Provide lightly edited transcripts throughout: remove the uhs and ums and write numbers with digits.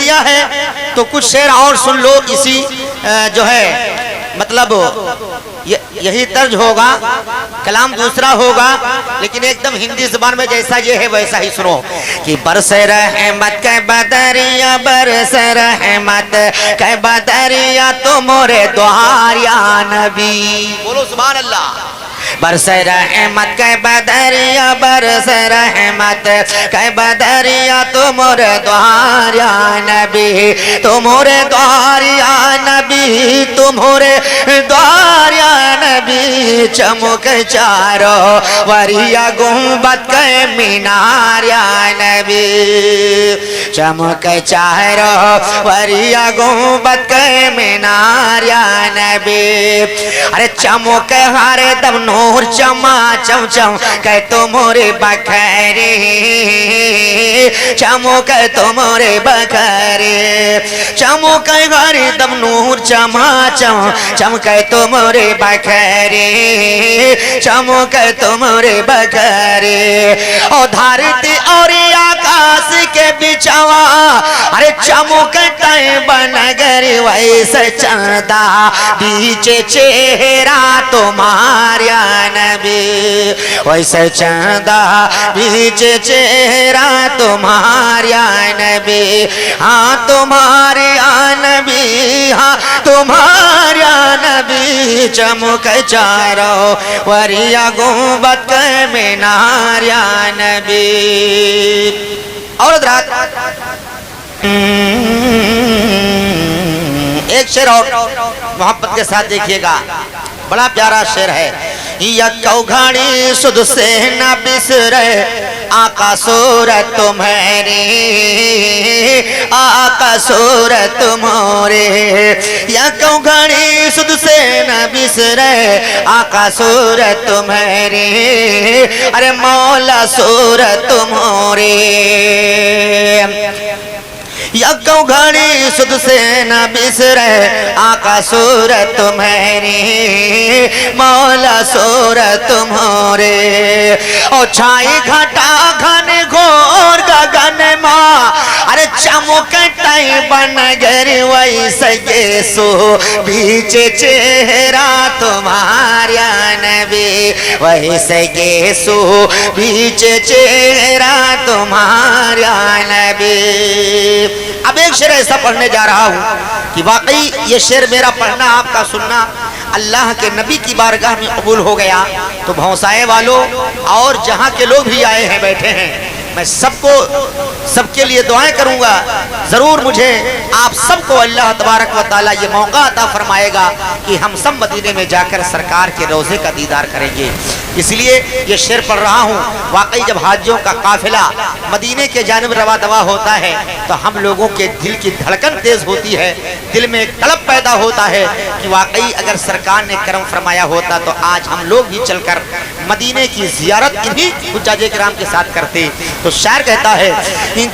दिया है तो कुछ शेर और सुन लो। इसी जो है मतलब यही तर्ज होगा, कलाम दूसरा होगा, लेकिन एकदम हिंदी जुबान में जैसा ये है वैसा ही सुनो कि बरस रहमत के बदरिया, बरस रहमत के बदरिया तुमरे द्वार या नबी। बोलो सुभान अल्लाह। बरस रहमत के बदरिया, बरस रहमत के बदरिया तुमरे द्वार या नबी, तुमरे द्वार या नबी, तुमरे द्वार या नबी। चमक चारो वरिया गुंबद के मीनार या नबी, चमक चारो वरिया गुंबद के मीनार या नबी। अरे चमक हर दम नूर चमा चम चम कह तुमरे बखरे, चमक तुमरे बखरे, चमक हर दम नूर चमा चम चमक तुमरे बखरे, चमक तुमरे बखरे। और धरती और आकाश के बिछवा अरे चमक तय बनगर वैसे चंदा बीच चेहरा तुम्हारा नबी, वैसे चंदा बीच चेहरा तुम्हारा नबी। हाँ तुम्हारा नबी, हाँ तुम्हारा नबी। चमक चारो वरिया गुंबद के मीनार या नबी। और एक शेर और मोहब्बत के साथ देखिएगा, बड़ा प्यारा शेर है। यक्कौ घड़ी सुध से न बिसरे आका सूरत तुम्हारी, आका सूरत तुम्हारे। यक्कौ घड़ी सुध से न बिसरे आका सूरत तुम्हारी, अरे मौला सूरत तुम्हारे। यक्कौ घड़ी सुध से न बिसरे आका सूरत तुम्हारी, मौला सूरत तुम्हारे। ओ छाई घटा घन घोर गगन माँ अरे चमक तय बनगर वैसे सो बीच चेहरा तुम्हारा नबी, वैसे सो बीच चेहरा तुम्हारा नबी। अब एक शेर ऐसा पढ़ने जा रहा हूँ कि वाकई ये शेर मेरा पढ़ना आपका सुनना अल्लाह के नबी की बारगाह में कबूल हो गया। तो भौसाए वालों और जहाँ के लोग भी आए हैं बैठे हैं, मैं सबको सबके लिए दुआएं करूंगा। जरूर मुझे आप सबको अल्लाह तबारक व तआला ये मौका अता फरमाएगा कि हम सब मदीने में जाकर सरकार के रोज़े का दीदार करेंगे। इसलिए ये शेर पढ़ रहा हूँ। वाकई जब हाजियों का काफिला मदीने के जानिब रवा दवा होता है तो हम लोगों के दिल की धड़कन तेज होती है, दिल में एक तलब पैदा होता है कि वाकई अगर सरकार ने करम फरमाया होता तो आज हम लोग भी चलकर मदीने की जियारत इन्हीं हुज्जाजे किराम के साथ करते। तो शायर कहता है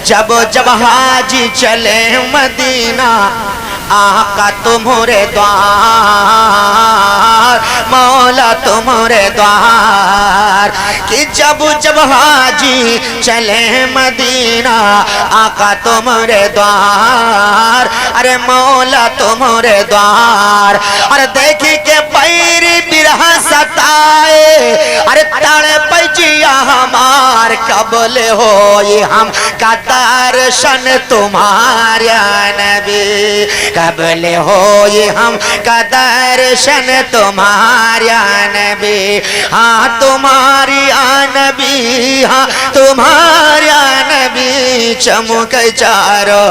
जब जब हाजी चले मदीना आका तुम्हारे द्वार, मौला तुम्हारे द्वार। कि जब जब हाजी चले मदीना आका तुम्हारे द्वार, अरे मौला तुम्हारे द्वार। अरे देखी के पैर बिरहा सताए अरे तड़े पैजिया हमार, कबल हो ये हम का दर्शन तुम्हारा नबी, कबल हो ये हम का दर्शन तुम्हारा नबी। हाँ तुम्हारी नबी, हाँ तुम्हारा नबी। चमक चारो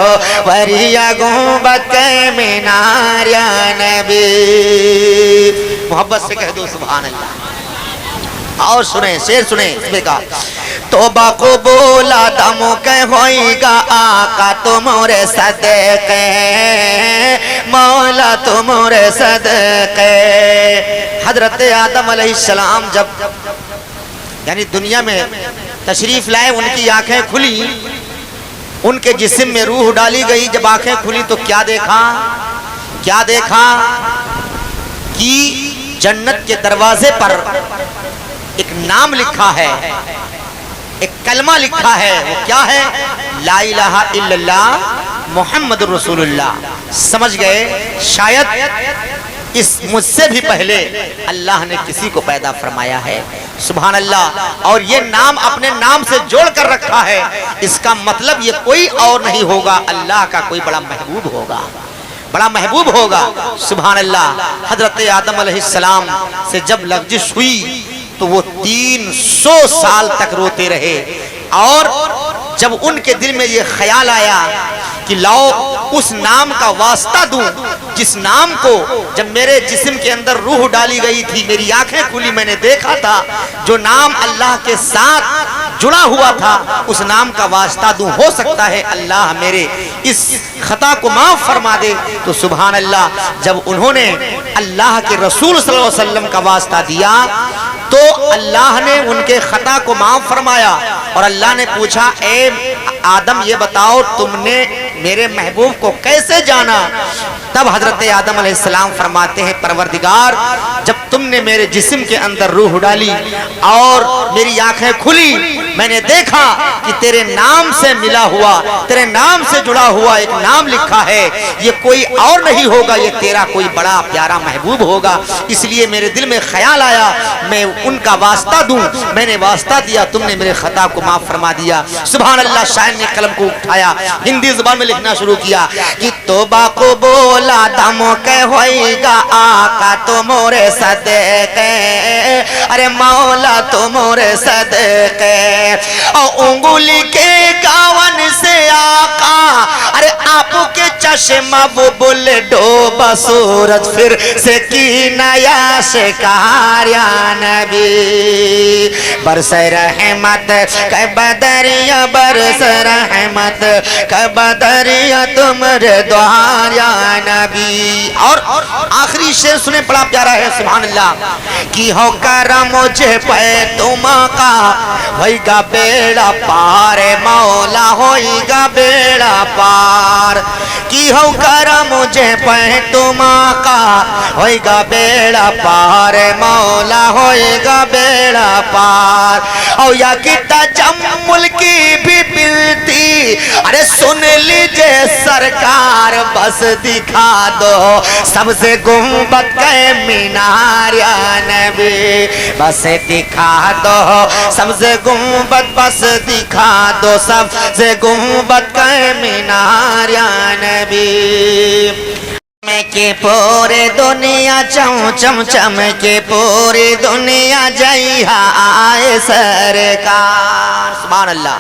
वरिया गुंबद के मीनार या नबी। मोहब्बत से कह दो सुभान अल्लाह। और सुने शेर सुने इसमें का तोबा को बोला दमो के होएगा आका तुमरे सदके, मौला तुमरे सदके। हजरत आदम अलैहिस्सलाम जब यानी दुनिया में तशरीफ लाए, उनकी आंखें खुली, उनके जिस्म में रूह डाली गई। जब आंखें खुली तो क्या देखा, क्या देखा कि जन्नत के दरवाजे पर एक नाम लिखा है, एक कलमा लिखा है, वो क्या है? ला इलाहा इल्लल्लाह मोहम्मद रसूलुल्लाह। समझ गए? शायद इस मुझसे भी पहले अल्लाह ने किसी को पैदा फरमाया है। सुभान अल्लाह। और ये नाम अपने नाम से जोड़ कर रखा है। इसका मतलब ये कोई और नहीं होगा, अल्लाह का कोई बड़ा महबूब होगा, बड़ा महबूब होगा। सुभान अल्लाह। हजरत आदम अलैहिस्सलाम से जब लग़्ज़िश हुई तो वो 300 साल तक रोते रहे। और जब उनके दिल में ये ख्याल आया कि लाओ उस नाम का वास्ता दूं जिस नाम को जब मेरे जिस्म के अंदर रूह डाली गई थी, मेरी आंखें खुली, मैंने देखा था जो नाम अल्लाह के साथ जुड़ा हुआ था, उस नाम का वास्ता दूं, हो सकता है अल्लाह मेरे इस खता को माफ फरमा दे। तो सुभान अल्लाह, जब उन्होंने अल्लाह के रसूल सल्लल्लाहु अलैहि वसल्लम का वास्ता दिया तो अल्लाह ने उनके खता को माफ फरमाया। और अल्लाह ने पूछा, ए आदम ये बताओ तुमने मेरे महबूब को कैसे जाना? तब हजरत आदम अलैहिस्सलाम फरमाते हैं, परवरदिगार जब तुमने मेरे जिस्म के अंदर रूह डाली और मेरी आंखें खुली, मैंने देखा कि तेरे नाम से मिला हुआ, तेरे नाम से जुड़ा हुआ एक नाम लिखा है, ये कोई और नहीं होगा, ये तेरा कोई बड़ा प्यारा महबूब होगा। इसलिए मेरे दिल में ख्याल आया मैं उनका वास्ता दूं। मैंने वास्ता दिया, तुमने मेरे खता को माफ फरमा दिया। सुभान अल्लाह। शायर ने कलम को उठाया, हिंदी जुबान में लिखना शुरू किया कि तोबा को बोला दम के होएगा आका तो मोरे सदके, अरे मौला तो मोरे सदके। और उंगली के गावन से आका, अरे आपके चश्मा वो बोले डोबा सूरज फिर से की नया शिकार या नबी। बरस रहमत कै बदरिया, बरस रहमत कै बदरिया तुम्हारे द्वार या नबी। और आखिरी शेर सुने, बड़ा प्यारा है। सुभान अल्लाह। की हो करम मुझे पे तुम का होइगा बेड़ा पार, मौला होइगा बेड़ा पार। की हो करम मुझे पे तुम का होइगा बेड़ा पार, मौला होइगा बेड़ा पार। और या किता जम्मुल की भी मिलती, अरे सुन लीजिए सरकार बस दिखा दो सबसे गुंबद के मीनार या नबी। बस दिखा दो सबसे गुंबद, बस दिखा दो सबसे गुंबद के मीनार या नबी। के पूरे दुनिया चम चम चम के पूरी दुनिया जय आए सरकार। सुभान अल्लाह।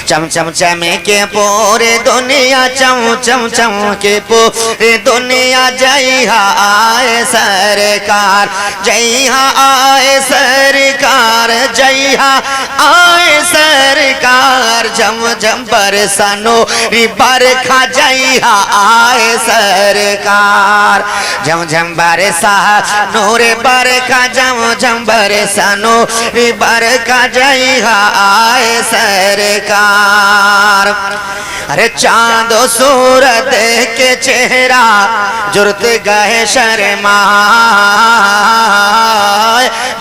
चम चम चम के पूरे दुनिया चम चम चम के पूरे दुनिया जय आए सरकार, जय आए सरकार, जय आए सरकार। जम जम बरसानो री बरखा जय आए सरकार, जम जम बरसा नूरे बरखा, जम जम बरसानो री बरखा जय आए सरकार। अरे चांदो सूरत के चेहरा जुर्त गए शर्माए,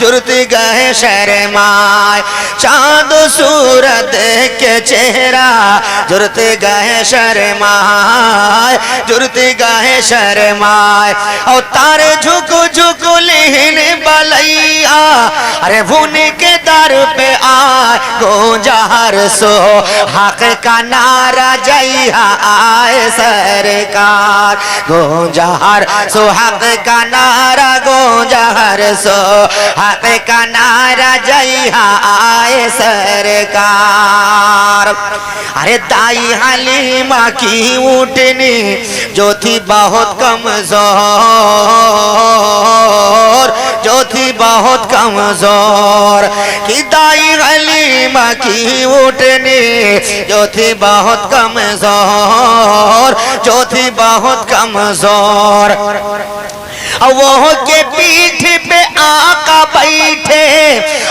जुर्त गए शर्माए। चांदो सूरत के चेहरा जुर्त गए शर्माए, जुर्त गए शर्माए। और तारे झुक झुक लेन बलैया, अरे भून के दर पे आए गूंजा हर सो हक का नारा जय आए सरकार। गूंजा हर सो हक का नारा, गूंजा हर सो हक का नारा जय आए सरकार। अरे दाई हलीमा की ऊँटनी जो थी बहुत कमजोर, जो थी बहुत कमजोर। कि दाई हलीमा की ऊँटनी जो थी बहुत कमजोर, जो थी बहुत कमजोर। वो के पीठ पे आका बैठे,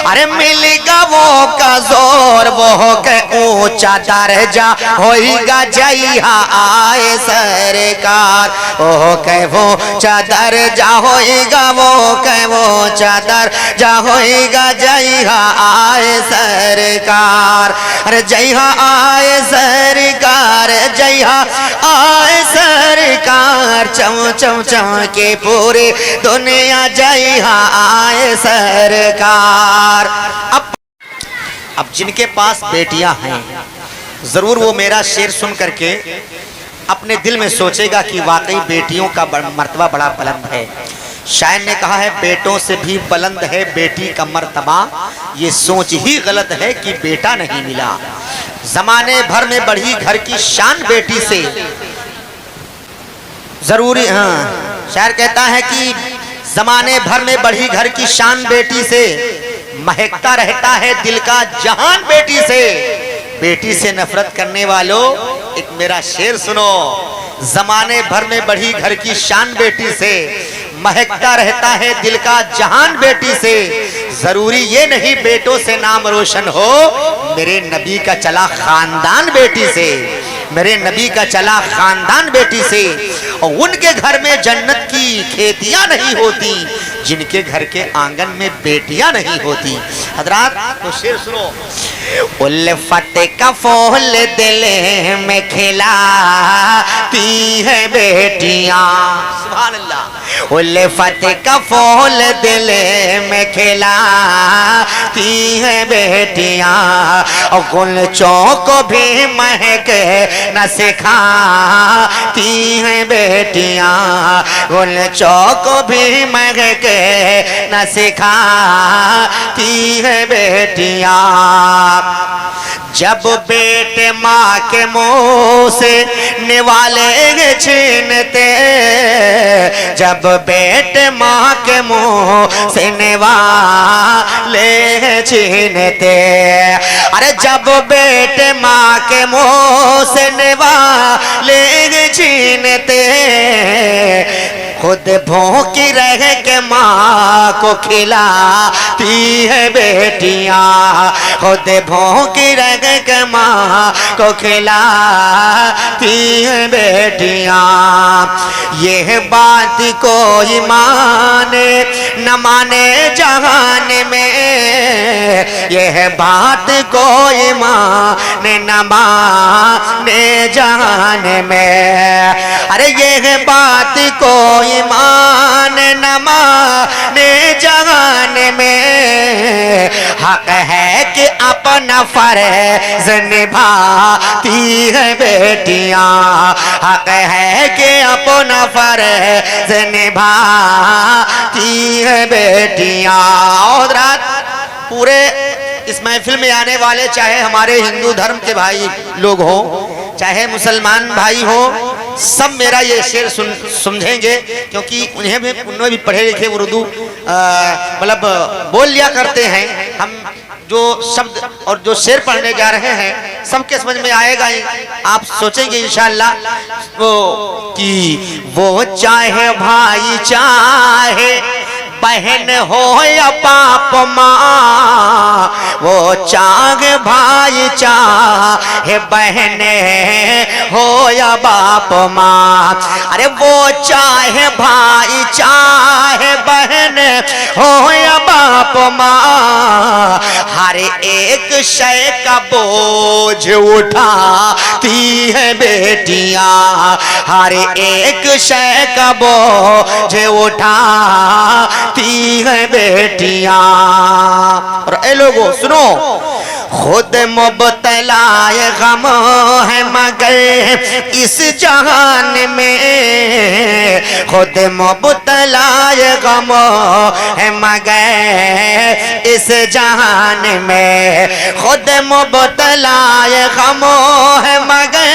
अरे मिल गा वो का जोर वो के ऊंचा दर्जा होएगा जइहा आए सरकार। ओ के वो चादर जा होएगा वो के वो चादर जा होएगा जइहा आए सरकार। अरे जइहा आए सरकार जइहा आए सरकार। चम चम चम के पूरे दुनिया जइहा आए सरकार। अब जिनके पास बेटियां हैं जरूर वो मेरा शेर सुन करके अपने दिल में सोचेगा कि वाकई बेटियों का मर्तबा बड़ा बुलंद है। शायर ने कहा है बेटों से भी बुलंद है बेटी का मर्तबा, ये सोच ही गलत है कि बेटा नहीं मिला। जमाने भर में बढ़ी घर की शान बेटी से जरूरी। हाँ, शायर कहता है कि जमाने भर में बढ़ी घर की शान बेटी से, महकता रहता है दिल का जहान बेटी से। बेटी से नफरत करने वालों एक मेरा शेर सुनो। जमाने भर में बढ़ी घर की शान बेटी से, महकता रहता है दिल का जहान बेटी से। जरूरी ये नहीं बेटों से नाम रोशन हो, मेरे नबी का चला खानदान बेटी से, मेरे नबी का चला खानदान बेटी से। और उनके घर में जन्नत की खेतियां नहीं होती जिनके घर के आंगन में बेटियां नहीं होती। हजरात तो शेर सुनो। उल्फत का फूल दिल में खिलाती है बेटियां, सुभान अल्लाह। उल्फत का फूल दिल में खिलाती है बेटियां, और गुलचों को भी महक न सिखाती है बेटियां, गुलचों को भी महक न सिखाती है बेटियां। जब बेटे माँ के मुंह से निवाले छीनते, जब बेटे माँ के मुंह से निवाले छीनते, अरे जब बेटे माँ के मुंह से निवाले छीनते, खुद भूखी रह के माँ को खिलाती है बेटियां, खुद भूखी रह के माँ को खिलाती है बेटियां। यह बात कोई माने न माने जहान में, यह बात कोई माने न माने जहान में। अरे यह बात कोई माने न माने जहान में, हक है कि अपना फर्ज निभाती है बेटियां, हक है कि अपना फर्ज निभाती है बेटियां। और रात पूरे इस महफिल में आने वाले चाहे हमारे हिंदू धर्म के भाई लोग हो चाहे मुसलमान भाई हो, सब मेरा ये शेर समझेंगे, क्योंकि उन्हें भी पढ़े लिखे उर्दू मतलब बोल लिया करते हैं। हम जो शब्द और जो शेर पढ़ने जा रहे हैं सबके समझ में आएगा ही। आप सोचेंगे इंशाअल्लाह वो कि वो चाहे भाई चाहे बहन हो या बाप माँ, वो चाहे भाई चाहे बहन हो या बाप माँ, अरे वो चाहे भाई चाहे बहन हो या बाप माँ, हर एक शय का बोझ उठाती है बेटियां, हर एक शय का बोझ उठाती है बेटियां। और ए लोगों सुनो, खुद मुबतलाए गम है मगर इस जहान में, खुद मुबतलाए गम है मगर इस जहान में, खुद मुबतलाए गम है मगर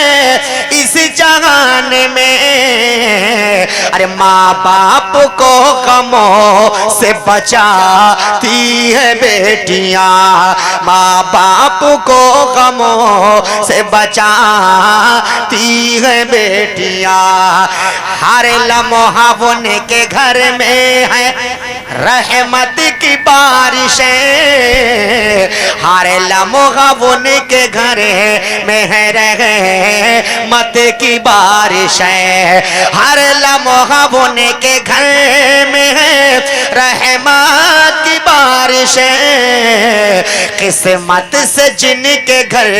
इस जहान में। अरे माँ बाप को गमों से बचाती है बेटियां, माँ बाप को गमों से बचाती है बेटियां। हर लम्हा उनके घर में है रहमत की बारिशें, हर लम्हा उनके घर में है रहमत की बारिशें, हर लम्हा उनके घर में है रहमत की बारिशें। किस्मत से जिनके घर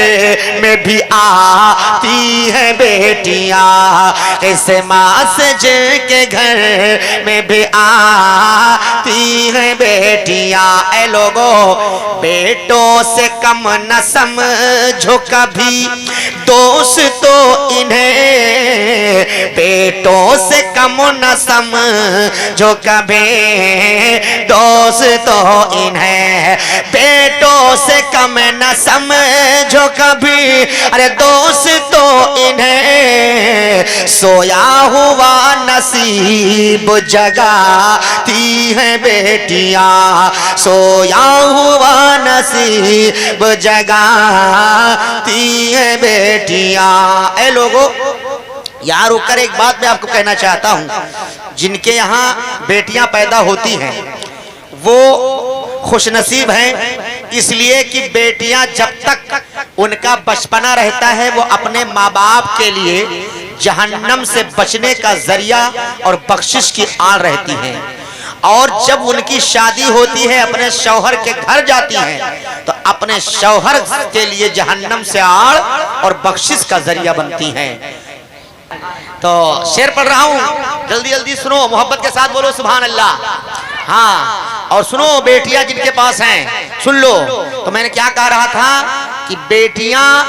में भी आती है बेटियां, किस्मत से जिनके घर में भी आती है बेटियां। ऐ लोगों, बेटों से कम न समझो कभी दोस्तों इन्हें, बेटों से कम न समझो कभी दोस्तों इन्हें, बेटों से कम न समझो कभी अरे दोस्तों इन्हें। सोया हुआ नसीब जगाती है बेटियां, सोया हुआ नसीब जगाती है बेटियां। ऐ लोगों, यहाँ रुककर एक बात मैं आपको कहना चाहता हूँ। जिनके यहाँ बेटियां पैदा होती हैं वो खुशनसीब हैं, इसलिए कि बेटियां जब तक उनका बचपना रहता है वो अपने माँ बाप के लिए जहन्नम से बचने का जरिया और बख्शिश की आड़ रहती हैं, और जब उनकी शादी होती है अपने शौहर के घर जाती हैं तो अपने शौहर के लिए जहन्नम से आड़ और बख्शिश का जरिया बनती हैं। तो शेर पढ़ रहा हूं, जल्दी जल्दी सुनो, मोहब्बत के साथ बोलो सुभान अल्लाह। हाँ, और सुनो बेटियां जिनके पास हैं सुन लो। तो मैंने क्या कह रहा था कि बेटियां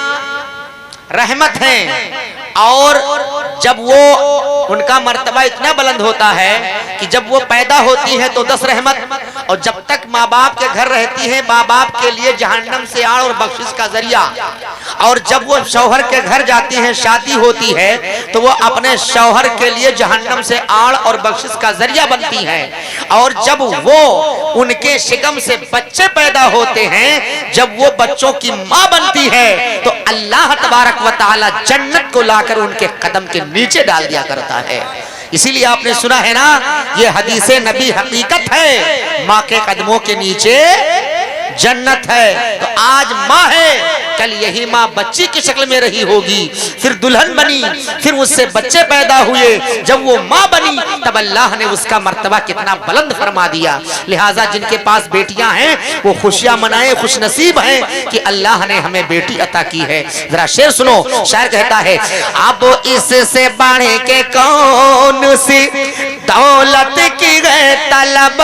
रहमत हैं, और जब वो उनका मर्तबा इतना बुलंद होता है कि जब वो पैदा होती है तो 10 रहमत, और जब तक माँ बाप के घर रहती है माँ बाप के लिए जहन्नम से आड़ और बख्शिश का जरिया, और जब वो शौहर के घर जाती है शादी होती है तो वो अपने शौहर के लिए जहन्नम से आड़ और बख्शिश का जरिया बनती है। और जब वो उनके शिकम से बच्चे पैदा होते हैं, जब वो बच्चों की माँ बनती है तो अल्लाह तबारक व तआला जन्नत को लाकर उनके कदम के नीचे डाल दिया करता है। इसीलिए आपने सुना है ना, ये हदीसे नबी हकीकत है, माँ के कदमों के नीचे जन्नत है। तो आज माँ है, कल यही माँ बच्ची की शक्ल में रही होगी, फिर दुल्हन बनी, फिर उससे बच्चे पैदा हुए, जब वो माँ बनी तब अल्लाह ने उसका मर्तबा कितना बुलंद फरमा दिया। लिहाजा जिनके पास बेटियां हैं वो खुशियां मनाए, खुश नसीब हैं कि अल्लाह ने हमें बेटी अता की है। जरा शेर सुनो, शायर कहता है, अब इससे बढ़ के कौन सी दौलत की है तलब,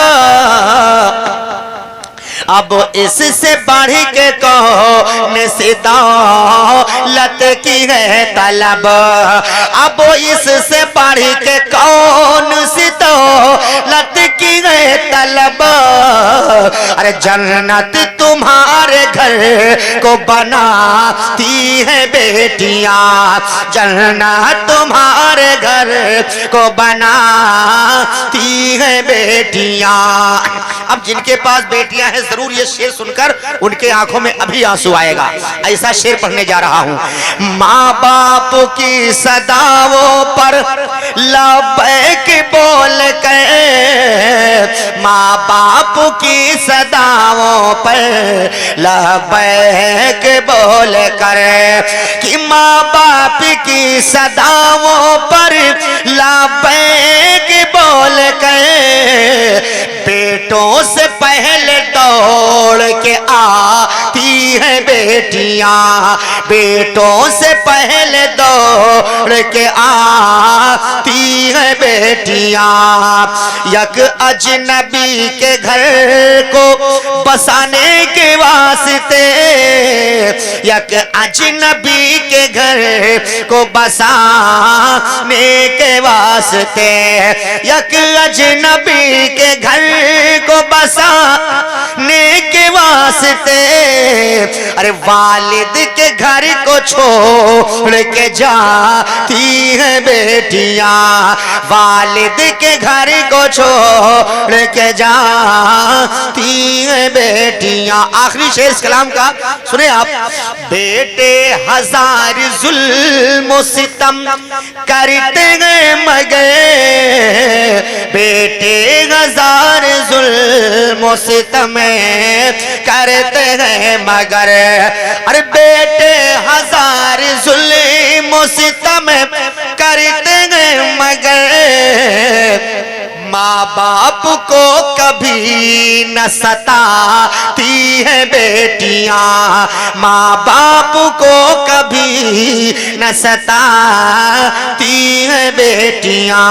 अब इससे बढ़ के कौन सी दौलत की है तलब, अब इससे बढ़ के कौन सी दौलत की है तलब। अरे जन्नत तुम्हारे घर को बनाती है बेटियां, जन्नत तुम्हारे घर को बनाती है बेटियां। अब जिनके पास बेटियां हैं जरूर ये शेर सुनकर उनके आंखों में अभी आंसू आएगा। ऐसा शेर पढ़ने जा रहा हूं। माँ बाप की सदाओं पर लबैक बोल के, माँ बाप की सदाओं पर लबैक बोल कर, कि माँ बाप की सदाओं पर लबैक बोल कर, बेटों से पहले दौड़ के आती है बेटियां, बेटों से पहले दौड़ के आती है बेटियां। यक अजनबी के घर को बसाने के वास्ते, यक अजनबी के घर को बसाने के वास्ते, यक अजनबी के घर को बसाने के वास्ते, अरे वालिद के घर को छोड़ के जाती है बेटियां, वालिद के घर को छोड़ के जाती है बेटियां। आखिरी शेर इस कलाम का सुने आप। बेटे हजार जुल्म सितम करते गए मगर, बेटे हजार जुल्म सितम करते हैं मगर, अरे बेटे हजार जुल्म सितम करते हैं मगर माँ बाप को कभी न सताती है बेटियां, माँ बाप को कभी न सताती है बेटियां,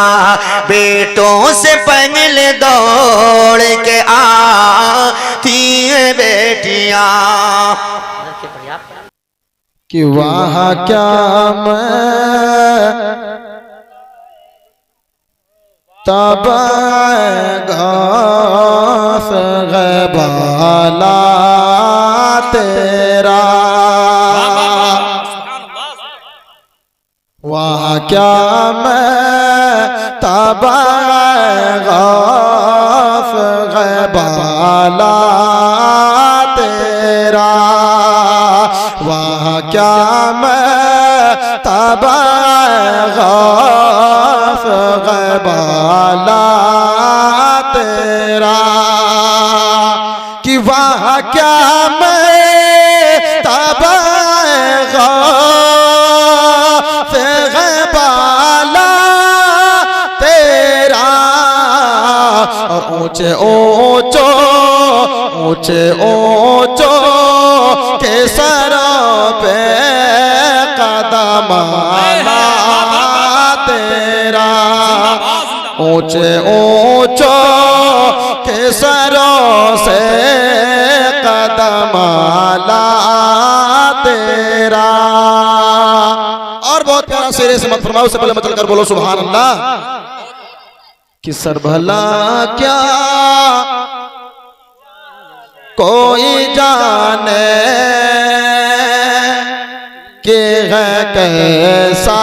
बेटों से पहले दौड़ के आती है बेटियां। कि वहाँ क्या मैं तब घास गबाला तेरा, वहाँ क्या मैं तब घास गबाला तेरा, वहाँ क्या मैं तब घास गबाला तेरा, कि वहाँ क्या मैं तब घास गबाला तेरा, और ऊंचे ऊंचो ऊंचे ऊंचो के सरों पे कदम तेरा, ऊंचे ऊंचो के सरों से कदम तेरा। और बहुत प्यारा शेर से मत फरमाओ, से पहले मत कर बोलो सुभान अल्लाह। कि सर भला क्या कोई जाने कि है कैसा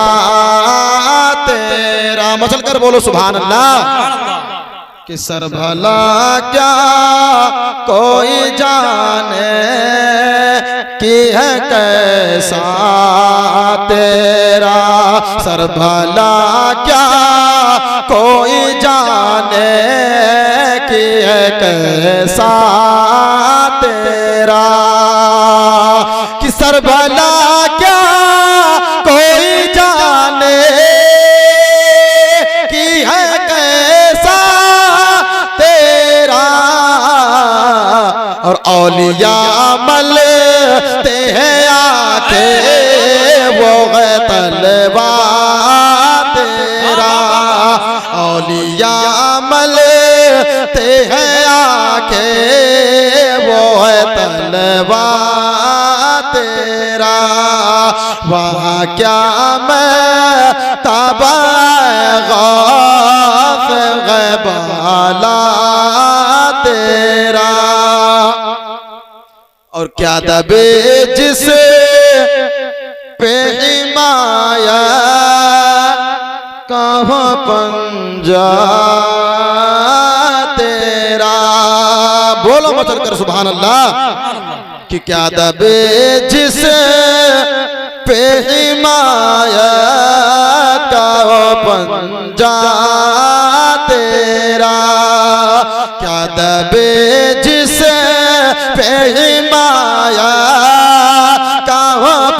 तेरा, मचल कर बोलो सुभान अल्लाह। कि सर भला क्या कोई जाने कि है कैसा तेरा, सर भला क्या कोई जाने कि है कैसा तेरा, कि सर भला क्या कोई जाने कि है कैसा तेरा, और औलिया मलते हैं आके वो है तलवा तेरा, औलिया मलते हैं आके वो है तलवा तेरा, वहाँ क्या मैं तबा गौस गबाला तेरा, और क्या दबे जिस पे हिमाया कहाँ पंजा तेरा, बोलो मचल कर सुभान अल्लाह। कि क्या दबे जिस पे हिमाया का पंजा तेरा, क्या दबे जिस पे हिमाया का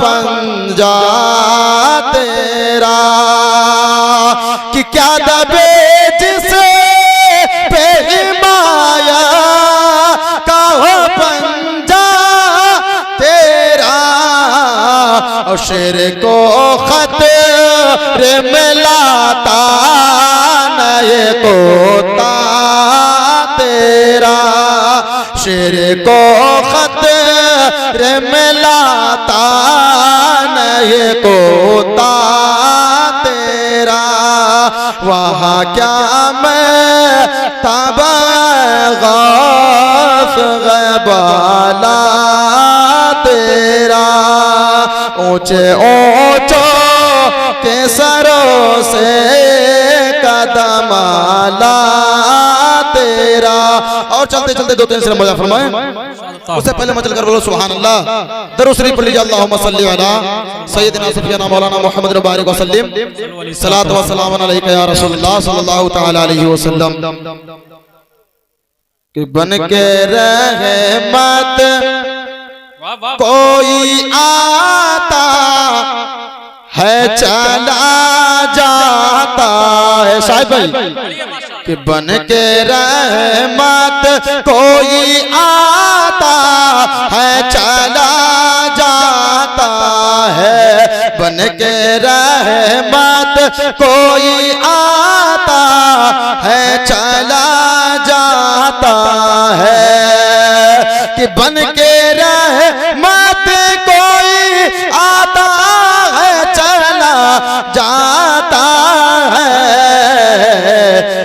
पंजा तेरा, कि क्या दबे जिस पे हिमाया का पंजा तेरा, और शेर को खतरे में लाता नए कोता तेरा, शेर को खतरे में लाता नए कोता तेरा, वहाँ क्या मैं तबा गौस गबाला तेरा, ऊंचे ऊंचो के सरों से कदमाला तेरा। और चलते चलते दो तीन से मजा फरमाए, उससे पहले मचल कर बोलो सुभान अल्लाह। दरूद शरीफ पढ़ लीजिए, अल्लाहुम्मा सल्ली अला सय्यिदिना सफियाना मौलाना मुहम्मद मुबारक वसल्लम, सलातु व सलाम अलैका या रसूलुल्लाह सल्लल्लाहु तआला अलैहि वसल्लम। कि बन के रहमत कोई आता है चला जाता है। साहिब भाई कि बन के रहमत कोई आता है चला जाता है। बन के रहमत कोई आता है चला जाता है। कि बन के रहमत कोई आता है चला जाता है।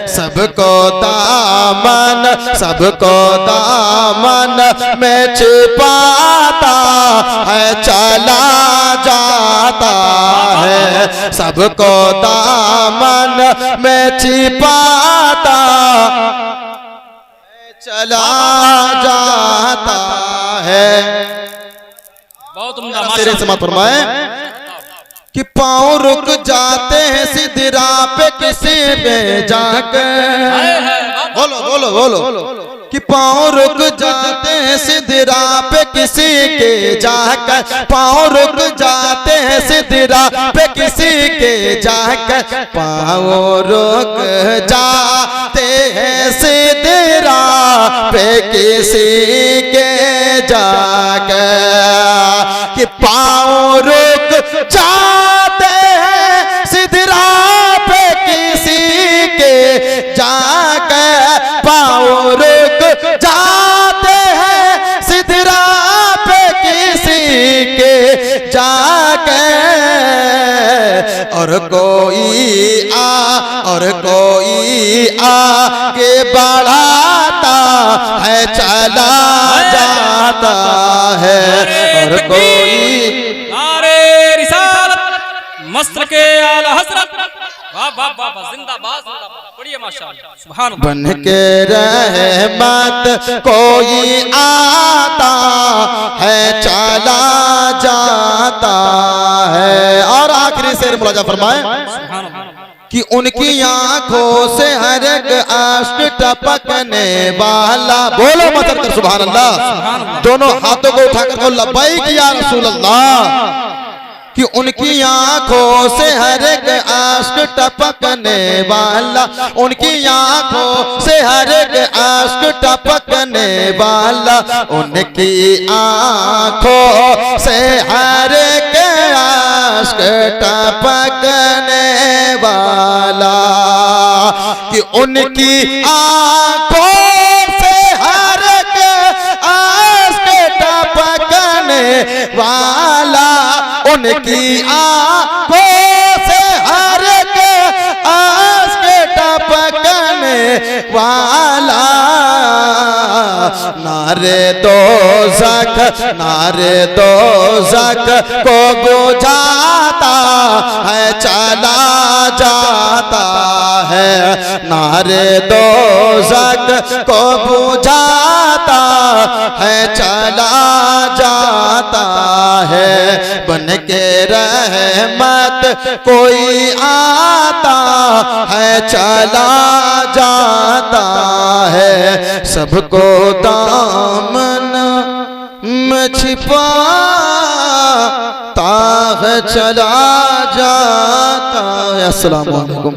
सबको दामन में छिपाता है चला जाता है। सबको दामन में छिपाता चला जाता है। बहुत उम्दा तेरे समात फरमाए कि पाँव रुक जाते हैं सिदरा पे किसी पे जाकर। बोलो बोलो बोलो कि पाँव रुक जाते हैं सिदरा पे किसी के जाकर। पाँव रुक जाते हैं सिदरा पे किसी के जाकर। पाँव रुक जाते हैं सिदरा पे किसी के जाकर। कि पाँव रुक जाते हैं सिदरा पे किसी के जाकर। पाँव रुक जाते हैं सिदरा पे किसी के जाकर। और कोई आगे बढ़ाता है चला जाता है। और कोई नारे रिसालत मस्त के आला हजरत। वाह वाह वाह जिंदाबाद पढ़िए माशाअल्लाह सुभान अल्लाह। बन के रहमत कोई आता है चला जाता है। और आखिरी शेर मुलाजा फरमाए सुभान अल्लाह कि उनकी आंखों से हर एक आश्क टपकने वाला। बोलो मतलब कर सुभान अल्लाह। दोनों हाथों को उठाकर बोलो लब्बैक या रसूल अल्लाह। कि उनकी आंखों से हर एक आश्क टपकने वाला। उनकी आंखों से हर एक आश्क टपकने वाला। उनकी आंखों से हर एक आश्क टपकने वाला। कि उनकी आंखों से हर एक आश्क टपकने वाला। उनकी आंखों से हर एक आश्क टपकने वाला। नारे दोज़ख को बुझाता है चला जाता है। नारे दोज़ख को बुझाता है चला जाता है। बन के रहमत कोई आता है चला जाता है। सबको दामन में छिपाता है चला जाता है। अस्सलाम वालेकुम।